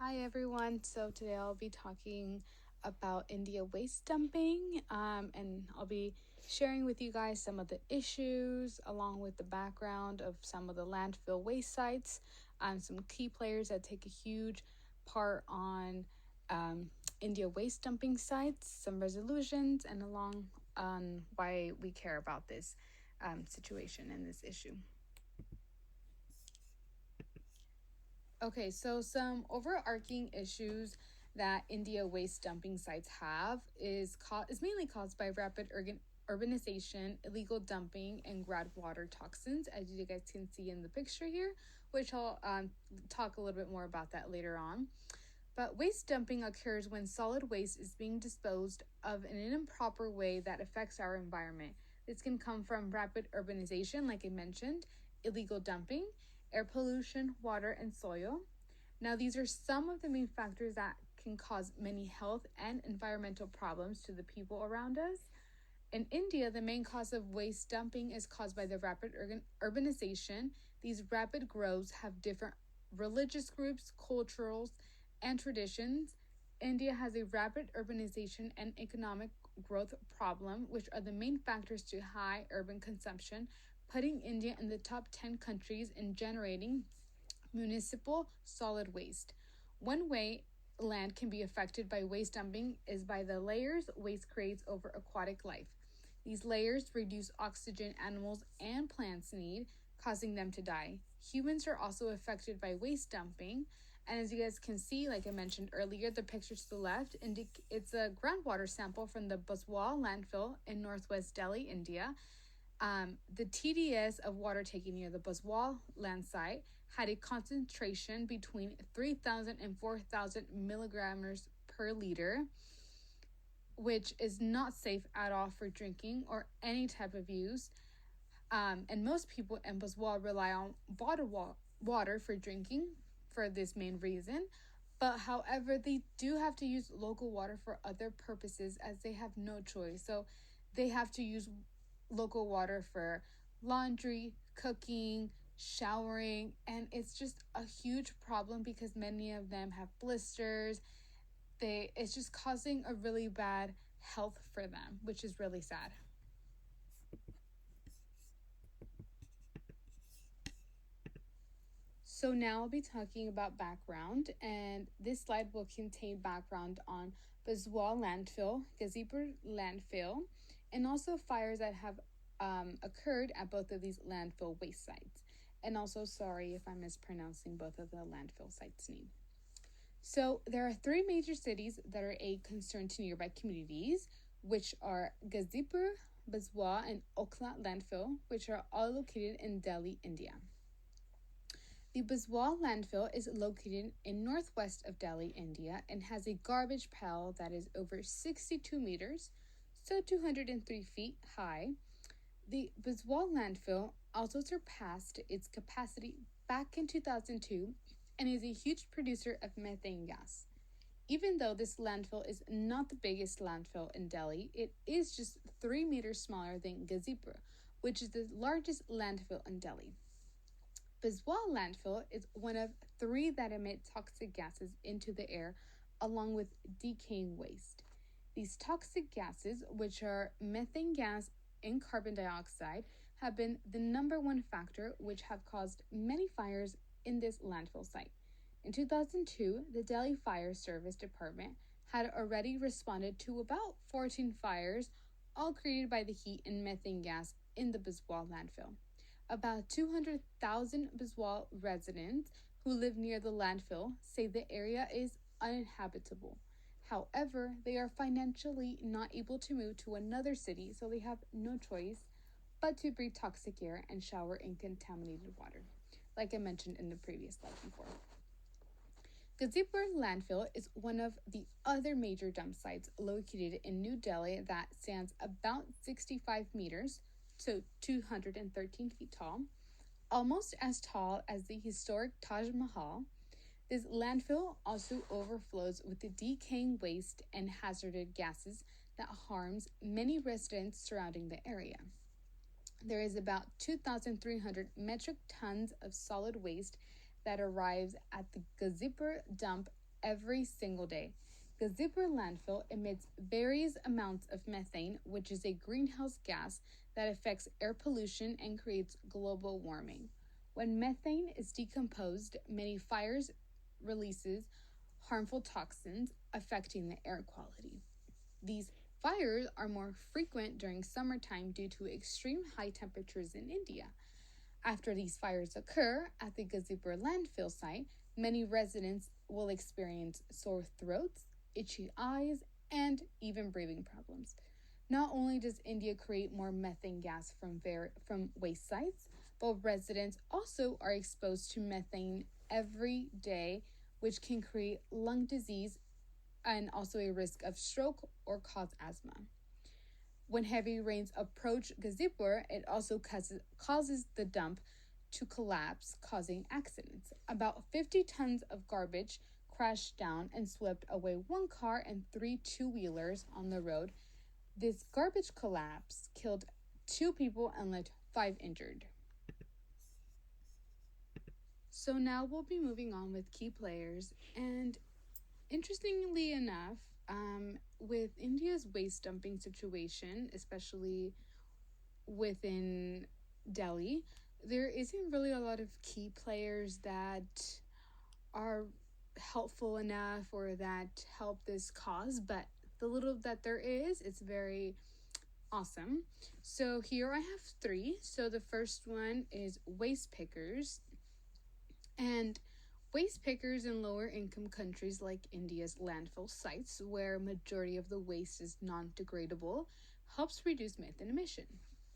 Hi everyone. So today I'll be talking about India waste dumping, and I'll be sharing with you guys some of the issues along with the background of some of the landfill waste sites, some key players that take a huge part on India waste dumping sites, some resolutions, and along on why we care about this situation and this issue. Okay, so some overarching issues that India waste dumping sites have is mainly caused by rapid urbanization, illegal dumping, and groundwater toxins, as you guys can see in the picture here, which I'll talk a little bit more about that later on. But waste dumping occurs when solid waste is being disposed of in an improper way that affects our environment. This can come from rapid urbanization, like I mentioned, illegal dumping, air pollution, water, and soil. Now, these are some of the main factors that can cause many health and environmental problems to the people around us. In India, the main cause of waste dumping is caused by the rapid urbanization. These rapid growths have different religious groups, cultures, and traditions. India has a rapid urbanization and economic growth problem, which are the main factors to high urban consumption, putting India in the top 10 countries in generating municipal solid waste. One way land can be affected by waste dumping is by the layers waste creates over aquatic life. These layers reduce oxygen animals and plants need, causing them to die. Humans are also affected by waste dumping, and as you guys can see, like I mentioned earlier, the picture to the left, it's a groundwater sample from the Baswal landfill in northwest Delhi, India. The TDS of water taken near the Baswal land site had a concentration between 3,000 and 4,000 milligrams per liter, which is not safe at all for drinking or any type of use. And most people in Baswal rely on water for drinking for this main reason. But however, they do have to use local water for other purposes as they have no choice. So they have to use local water for laundry, cooking, showering, and it's just a huge problem because many of them have blisters. It's just causing a really bad health for them, which is really sad. So now I'll be talking about background, and this slide will contain background on Baswal landfill, Gazipur landfill, and also fires that have occurred at both of these landfill waste sites. And also, sorry if I'm mispronouncing both of the landfill sites' name. So there are three major cities that are a concern to nearby communities, which are Gazipur, Baswal, and Okla landfill, which are all located in Delhi, India. The Baswal landfill is located in northwest of Delhi, India, and has a garbage pile that is over 62 meters, so 203 feet high. The Baswal landfill also surpassed its capacity back in 2002 and is a huge producer of methane gas. Even though this landfill is not the biggest landfill in Delhi, it is just 3 meters smaller than Gazipur, which is the largest landfill in Delhi. Baswal landfill is one of three that emit toxic gases into the air along with decaying waste. These toxic gases, which are methane gas and carbon dioxide, have been the number one factor which have caused many fires in this landfill site. In 2002, the Delhi Fire Service Department had already responded to about 14 fires, all created by the heat and methane gas in the Baswal landfill. About 200,000 Baswal residents who live near the landfill say the area is uninhabitable. However, they are financially not able to move to another city, so they have no choice but to breathe toxic air and shower in contaminated water, like I mentioned in the previous slide before. Gazipur landfill is one of the other major dump sites located in New Delhi that stands about 65 meters, so 213 feet tall, almost as tall as the historic Taj Mahal. This landfill also overflows with the decaying waste and hazardous gases that harms many residents surrounding the area. There is about 2,300 metric tons of solid waste that arrives at the Gazipur dump every single day. Gazipur landfill emits various amounts of methane, which is a greenhouse gas that affects air pollution and creates global warming. When methane is decomposed, many fires releases harmful toxins affecting the air quality. These fires are more frequent during summertime due to extreme high temperatures in India. After these fires occur at the Gazipur landfill site, many residents will experience sore throats, itchy eyes, and even breathing problems. Not only does India create more methane gas from waste sites, but residents also are exposed to methane every day, which can create lung disease and also a risk of stroke or cause asthma. When heavy rains approach Gazipur, it also causes the dump to collapse, causing accidents. About 50 tons of garbage crashed down and swept away one car and 3 two-wheelers on the road. This garbage collapse killed 2 people and left 5 injured. So now we'll be moving on with key players. And interestingly enough, with India's waste dumping situation, especially within Delhi, there isn't really a lot of key players that are helpful enough or that help this cause, but the little that there is, it's very awesome. So here I have 3. So the first one is waste pickers. And waste pickers in lower income countries like India's landfill sites, where majority of the waste is non-degradable, helps reduce methane emission.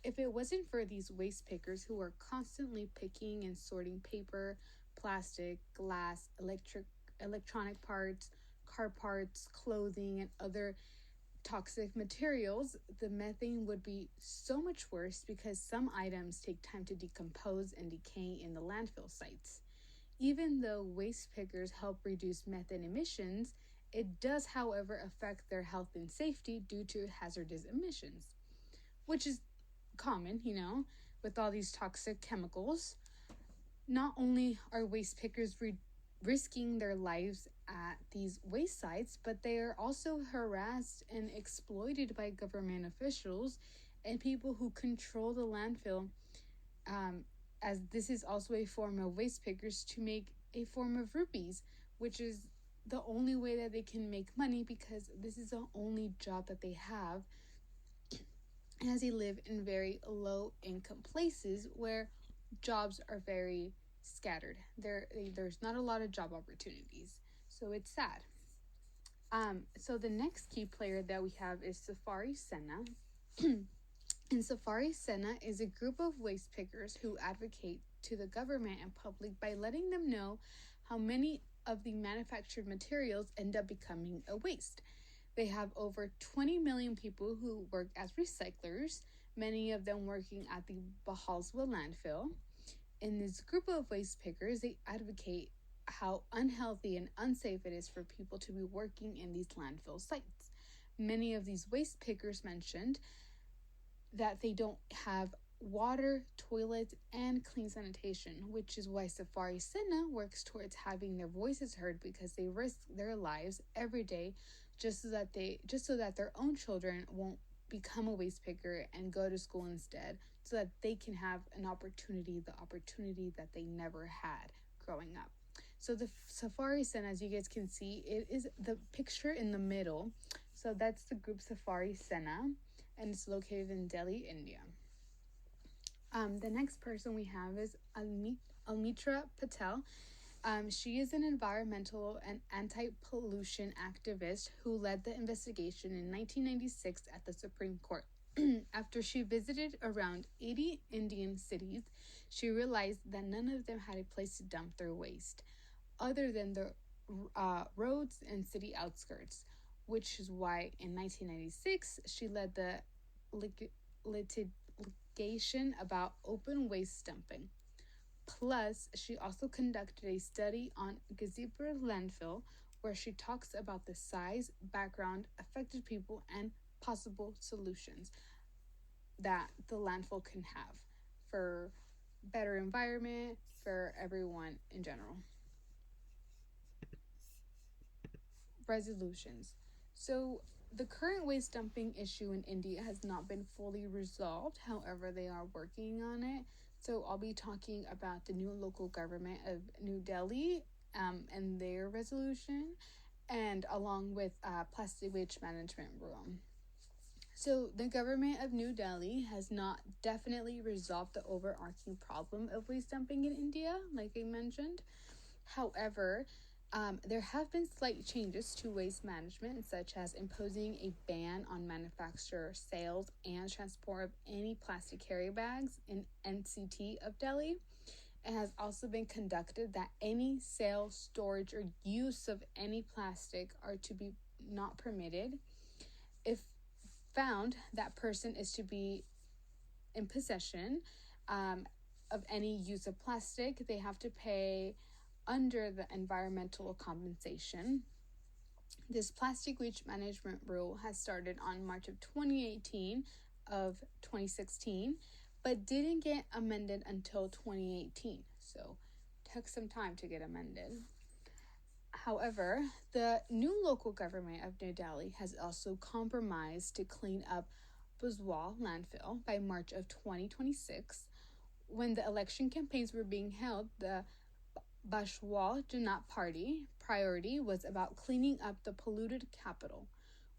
If it wasn't for these waste pickers who are constantly picking and sorting paper, plastic, glass, electronic parts, car parts, clothing, and other toxic materials, the methane would be so much worse because some items take time to decompose and decay in the landfill sites. Even though waste pickers help reduce methane emissions, it does, however, affect their health and safety due to hazardous emissions, which is common, with all these toxic chemicals. Not only are waste pickers risking their lives at these waste sites, but they are also harassed and exploited by government officials and people who control the landfill, as this is also a form of waste pickers to make a form of rupees, which is the only way that they can make money because this is the only job that they have, as they live in very low income places where jobs are very scattered. There's not a lot of job opportunities, so it's sad. So the next key player that we have is Safari Sena. And Safari Sena is a group of waste pickers who advocate to the government and public by letting them know how many of the manufactured materials end up becoming a waste. They have over 20 million people who work as recyclers, many of them working at the Bahalswa landfill. In this group of waste pickers, they advocate how unhealthy and unsafe it is for people to be working in these landfill sites. Many of these waste pickers mentioned that they don't have water, toilets, and clean sanitation, which is why Safari Sena works towards having their voices heard because they risk their lives every day just so that their own children won't become a waste picker and go to school instead, so that they can have the opportunity that they never had growing up. So the Safari Sena, as you guys can see, it is the picture in the middle. So that's the group Safari Sena, and it's located in Delhi, India. The next person we have is Almitra Patel. She is an environmental and anti-pollution activist who led the investigation in 1996 at the Supreme Court. After she visited around 80 Indian cities, she realized that none of them had a place to dump their waste, other than the roads and city outskirts, which is why in 1996 she led the litigation about open waste dumping. Plus, she also conducted a study on Gazipur landfill where she talks about the size, background, affected people, and possible solutions that the landfill can have for better environment for everyone in general. resolutions. So, the current waste dumping issue in India has not been fully resolved. However, they are working on it. So, I'll be talking about the new local government of New Delhi and their resolution, and along with plastic waste management rule. So, the government of New Delhi has not definitely resolved the overarching problem of waste dumping in India, like I mentioned. However, there have been slight changes to waste management, such as imposing a ban on manufacturer sales and transport of any plastic carry bags in NCT of Delhi. It has also been conducted that any sale, storage, or use of any plastic are to be not permitted. If found, that person is to be in possession of any use of plastic. They have to pay under the environmental compensation. This plastic waste management rule has started on March of 2018 of 2016, but didn't get amended until 2018. So took some time to get amended. However, the new local government of New Delhi has also compromised to clean up Bhuswal landfill by March of 2026. When the election campaigns were being held, the Bhuswal Janat Party priority was about cleaning up the polluted capital,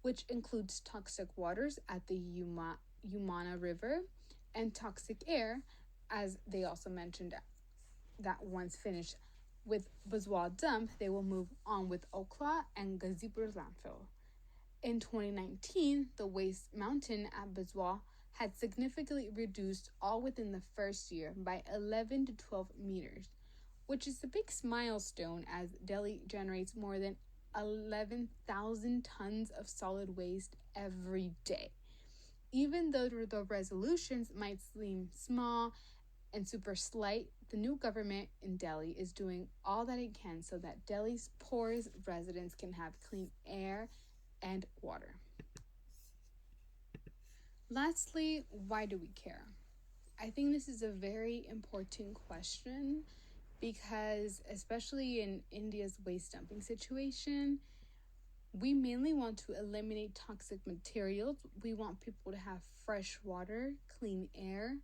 which includes toxic waters at the Yamuna River and toxic air, as they also mentioned that once finished with Bhuswal dump, they will move on with Okhla and Ghazipur landfill. In 2019, the waste mountain at Bhuswal had significantly reduced all within the first year by 11 to 12 meters, which is a big milestone as Delhi generates more than 11,000 tons of solid waste every day. Even though the resolutions might seem small and super slight, the new government in Delhi is doing all that it can so that Delhi's poorest residents can have clean air and water. Lastly, why do we care? I think this is a very important question because, especially in India's waste dumping situation, we mainly want to eliminate toxic materials. We want people to have fresh water, clean air,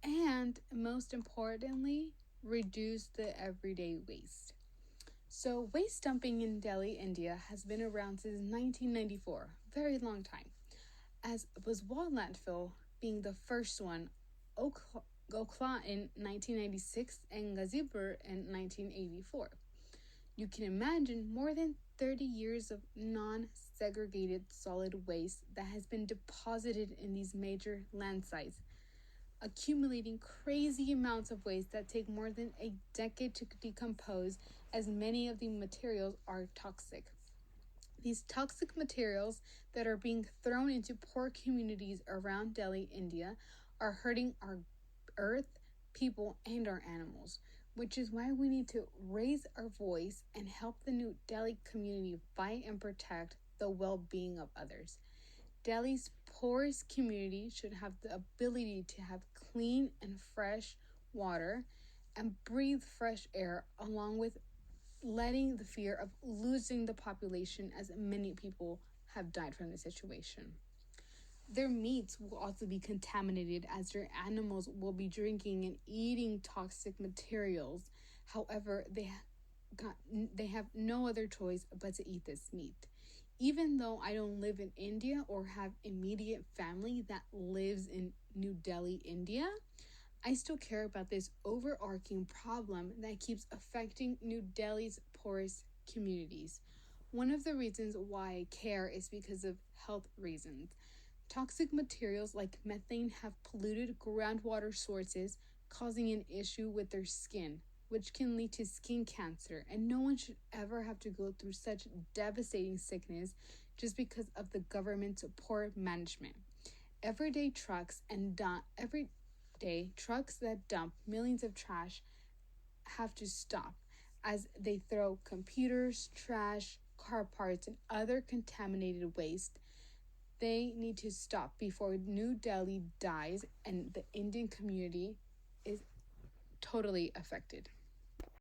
and most importantly, reduce the everyday waste. So, waste dumping in Delhi, India has been around since 1994, very long time, as Bhuswal landfill being the first one, Okhla in 1996 and Ghazipur in 1984. You can imagine more than 30 years of non-segregated solid waste that has been deposited in these major land sites, accumulating crazy amounts of waste that take more than a decade to decompose, as many of the materials are toxic. These toxic materials that are being thrown into poor communities around Delhi, India, are hurting our earth, people, and our animals, which is why we need to raise our voice and help the New Delhi community fight and protect the well-being of others. Delhi's poorest community should have the ability to have clean and fresh water and breathe fresh air, along with letting the fear of losing the population, as many people have died from the situation. Their meats will also be contaminated, as their animals will be drinking and eating toxic materials. However, they have no other choice but to eat this meat. Even though I don't live in India or have immediate family that lives in New Delhi, India, I still care about this overarching problem that keeps affecting New Delhi's poorest communities. One of the reasons why I care is because of health reasons. Toxic materials like methane have polluted groundwater sources, causing an issue with their skin, which can lead to skin cancer, and no one should ever have to go through such devastating sickness just because of the government's poor management. Everyday trucks that dump millions of trash have to stop, as they throw computers, trash, car parts, and other contaminated waste. They need to stop before New Delhi dies and the Indian community is totally affected.